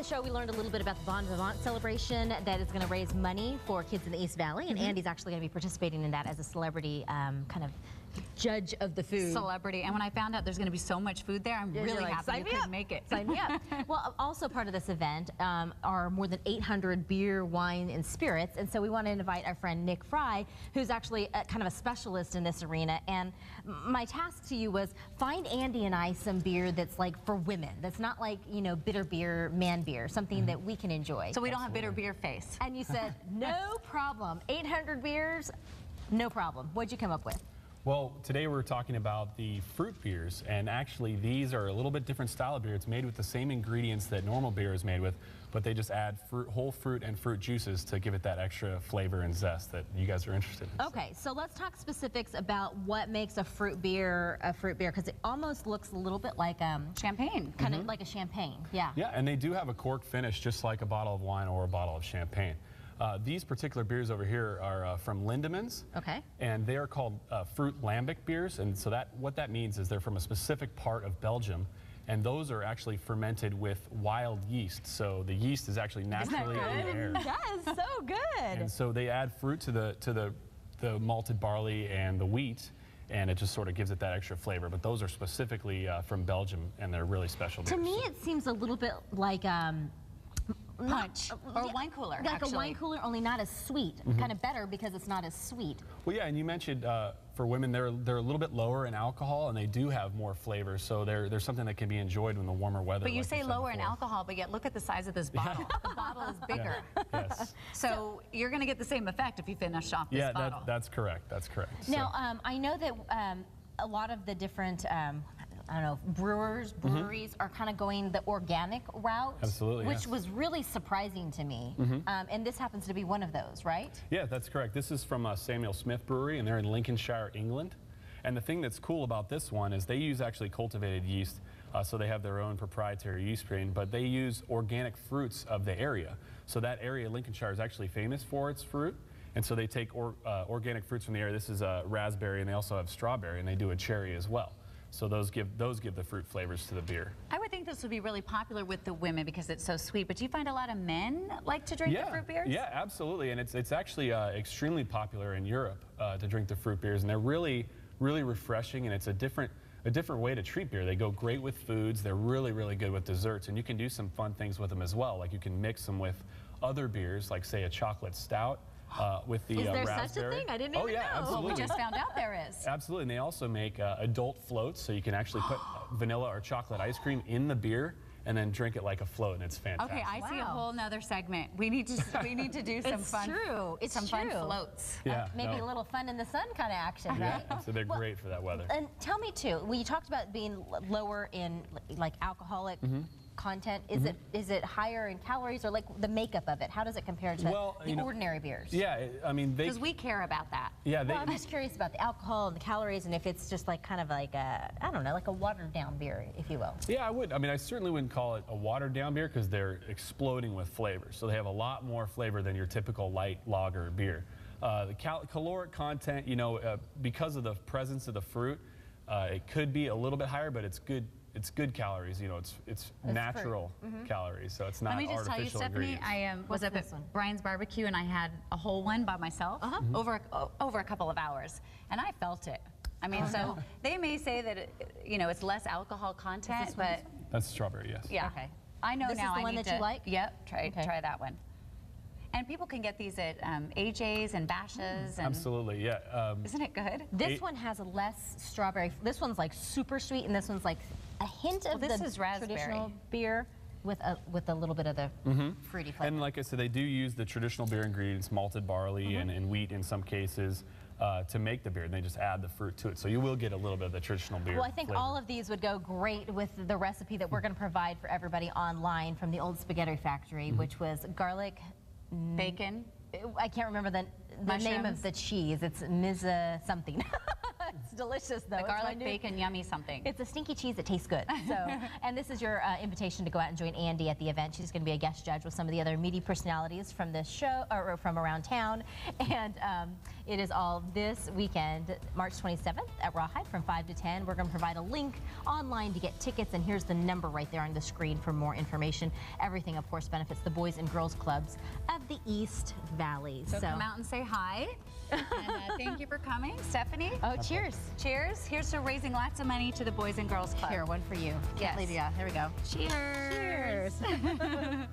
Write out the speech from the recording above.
show, we learned a little bit about the Bon Vivant celebration that is going to raise money for kids in the East Valley, and Andy's actually going to be participating in that as a celebrity kind of judge of the food. Celebrity. And when I found out there's going to be so much food there, I'm really happy you could make it. Sign me up. Well, also part of this event are more than 800 beer, wine, and spirits, and so we want to invite our friend Nick Fry, who's actually kind of a specialist in this arena. And my task to you was find Andy and I some beer that's like for women, that's not like, you know, bitter beer, man beer, something that we can enjoy. So we don't have bitter beer face. And you said, no problem. 800 beers, no problem. What'd you come up with? Well, today we're talking about the fruit beers, and actually these are a little bit different style of beer. It's made with the same ingredients that normal beer is made with, but they just add whole fruit and fruit juices to give it that extra flavor and zest that you guys are interested in. Okay, so let's talk specifics about what makes a fruit beer, because it almost looks a little bit like champagne. Kind of like a champagne, yeah. Yeah, and they do have a cork finish just like a bottle of wine or a bottle of champagne. These particular beers over here are from Lindemans. Okay. And they are called fruit lambic beers, and so what that means is they're from a specific part of Belgium, and those are actually fermented with wild yeast. So the yeast is actually naturally in the air. That is so good. And so they add fruit to the malted barley and the wheat, and it just sort of gives it that extra flavor. But those are specifically from Belgium, and they're really special beers. To me, it seems a little bit like punch or a wine cooler, like actually. a wine cooler, only not as sweet. Kind of better because it's not as sweet. Well, yeah, and you mentioned for women they're a little bit lower in alcohol, and they do have more flavor. So there's something that can be enjoyed in the warmer weather. But you like say lower in alcohol, but yet look at the size of this bottle. The bottle is bigger. Yeah. Yes. So you're going to get the same effect if you finish off this bottle. Yeah, that's correct. That's correct. Now, I know that a lot of the different I don't know, breweries are kind of going the organic route. Absolutely, which yes. was really surprising to me. And this happens to be one of those, right? Yeah, that's correct. This is from Samuel Smith Brewery, and they're in Lincolnshire, England. And the thing that's cool about this one is they use actually cultivated yeast, so they have their own proprietary yeast strain, but they use organic fruits of the area. So that area, Lincolnshire, is actually famous for its fruit. And so they take organic fruits from the area. This is raspberry, and they also have strawberry, and they do a cherry as well. So those give the fruit flavors to the beer. I would think this would be really popular with the women because it's so sweet, but do you find a lot of men like to drink the fruit beers? Yeah, absolutely, and it's actually extremely popular in Europe to drink the fruit beers, and they're really refreshing, and it's a different way to treat beer. They go great with foods, they're really good with desserts, and you can do some fun things with them as well, like you can mix them with other beers, like say a chocolate stout. With the Is there raspberry. Such a thing? I didn't even know. Absolutely. Well, we just found out there is. Absolutely, and they also make adult floats, so you can actually put vanilla or chocolate ice cream in the beer and then drink it like a float, and it's fantastic. Okay, I see a whole nother segment. We need to do some fun. It's some true. fun floats. Yeah, maybe a little fun in the sun kind of action, right? Yeah, so they're great for that weather. And tell me too, when you talked about being lower in like alcoholic content, is it higher in calories, or like the makeup of it? How does it compare to the ordinary beers? Yeah, I mean, because we care about that. Yeah, well, I'm just curious about the alcohol and the calories, and if it's just like kind of like a, I don't know, like a watered down beer, if you will. Yeah, I would. I mean, I certainly wouldn't call it a watered down beer because they're exploding with flavor. So they have a lot more flavor than your typical light lager beer. The caloric content, you know, because of the presence of the fruit, it could be a little bit higher, but it's good. It's good calories, you know. It's natural calories, so it's not artificial. Let me just tell you, Stephanie, I was up at Brian's Barbecue, and I had a whole one by myself over a couple of hours, and I felt it. I mean, they may say that you know, it's less alcohol content, but that's strawberry, yes. Yeah. Okay. I know this now. Is the one that you like? Yep. Try that one. And people can get these at AJ's and Bashas'. And absolutely, yeah. Isn't it good? This one has a less strawberry. This one's like super sweet, and this one's like a hint of this is raspberry. Traditional beer with a little bit of the fruity flavor. And like I said, they do use the traditional beer ingredients, malted barley and wheat in some cases, to make the beer, and they just add the fruit to it. So you will get a little bit of the traditional beer Well, I think all of these would go great with the recipe that we're going to provide for everybody online from the Old Spaghetti Factory, which was garlic, bacon. I can't remember the name of the cheese. It's Miza something. delicious, though. The It's my garlic new- bacon yummy something. It's a stinky cheese that tastes good. So, and this is your invitation to go out and join Andy at the event. She's going to be a guest judge with some of the other meaty personalities from this show or from around town. And it is all this weekend, March 27th at Rawhide from 5 to 10. We're going to provide a link online to get tickets, and here's the number right there on the screen for more information. Everything, of course, benefits the Boys and Girls Clubs of the East Valley. So come out and say hi. And thank you for coming, Stephanie. Oh, cheers. Cheers. Here's to raising lots of money to the Boys and Girls Club. Here, one for you. Yes. Can't leave you out. Here we go. Cheers. Cheers.